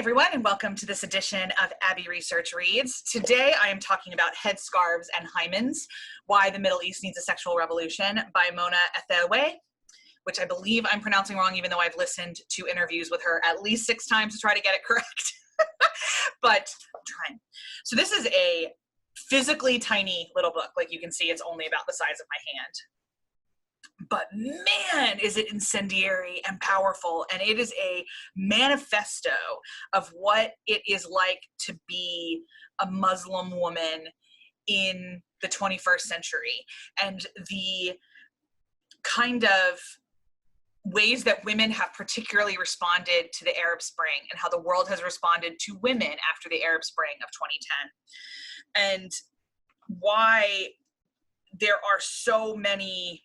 everyone, and welcome to this edition of Abbey Research Reads. Today I am talking about Headscarves and Hymens, Why the Middle East Needs a Sexual Revolution by Mona Eltahawy, which I believe I'm pronouncing wrong, even though I've listened to interviews with her at least 6 times to try to get it correct. But I'm trying. So this is a physically tiny little book. Like you can see, it's only about the size of my hand. But man, is it incendiary and powerful. And it is a manifesto of what it is like to be a Muslim woman in the 21st century and the kind of ways that women have particularly responded to the Arab Spring and how the world has responded to women after the Arab Spring of 2010. And why there are so many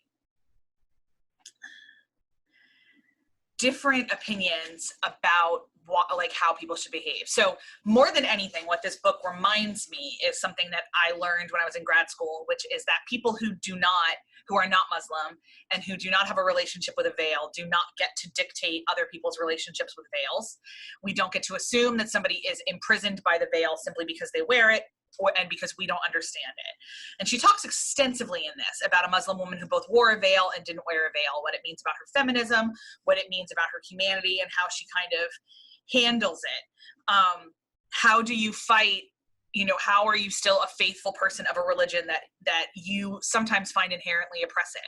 different opinions about what, like how people should behave. So more than anything, what this book reminds me is something that I learned when I was in grad school, which is that people who are not Muslim and who do not have a relationship with a veil do not get to dictate other people's relationships with veils. We don't get to assume that somebody is imprisoned by the veil simply because they wear it and because we don't understand it. And she talks extensively in this about a Muslim woman who both wore a veil and didn't wear a veil, what it means about her feminism, what it means about her humanity, and how she kind of handles it. How do you fight? How are you still a faithful person of a religion that you sometimes find inherently oppressive?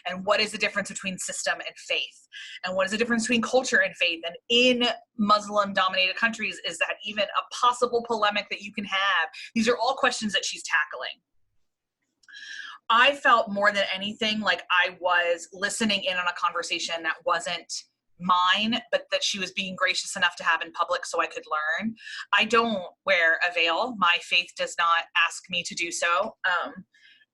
And what is the difference between system and faith? And what is the difference between culture and faith? And in Muslim-dominated countries, is that even a possible polemic that you can have? These are all questions that she's tackling. I felt more than anything like I was listening in on a conversation that wasn't mine, but that she was being gracious enough to have in public so I could learn. I don't wear a veil. My faith does not ask me to do so.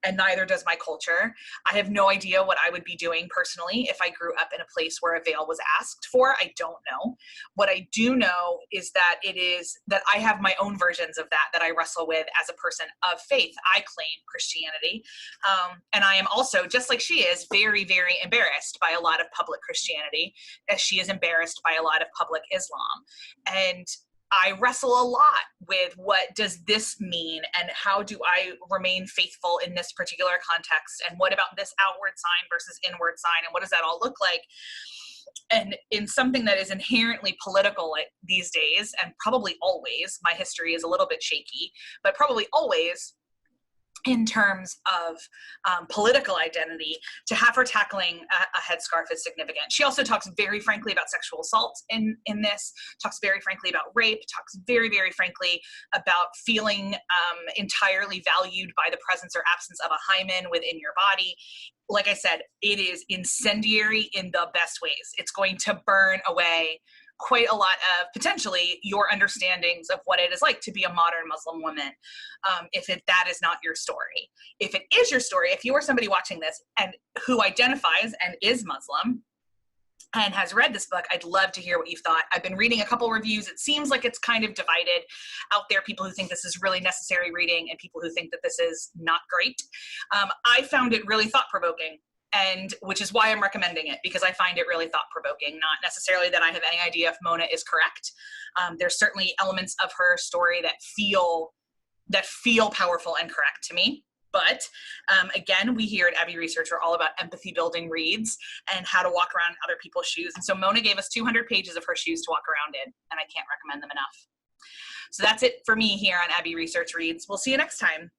And neither does my culture. I have no idea what I would be doing personally if I grew up in a place where a veil was asked for. I don't know. What I do know is that I have my own versions of that I wrestle with as a person of faith. I claim Christianity. And I am also, just like she is, very, very embarrassed by a lot of public Christianity, as she is embarrassed by a lot of public Islam. And I wrestle a lot with what does this mean and how do I remain faithful in this particular context, and what about this outward sign versus inward sign, and what does that all look like? And in something that is inherently political like these days, and probably always, my history is a little bit shaky, but probably always in terms of political identity, to have her tackling a headscarf is significant. She also talks very frankly about sexual assault in this, talks very frankly about rape, talks very, very frankly about feeling entirely valued by the presence or absence of a hymen within your body. Like I said, it is incendiary in the best ways. It's going to burn away quite a lot of potentially your understandings of what it is like to be a modern Muslim woman, if that is not your story. If it is your story, if you are somebody watching this and who identifies and is Muslim and has read this book, I'd love to hear what you've thought. I've been reading a couple reviews. It seems like it's kind of divided out there, people who think this is really necessary reading and people who think that this is not great. I found it really thought-provoking, and which is why I'm recommending it, because I find it really thought-provoking. Not necessarily that I have any idea if Mona is correct. There's certainly elements of her story that feel powerful and correct to me. But again, we here at Abbey Research are all about empathy-building reads and how to walk around other people's shoes. And so Mona gave us 200 pages of her shoes to walk around in, and I can't recommend them enough. So that's it for me here on Abbey Research Reads. We'll see you next time.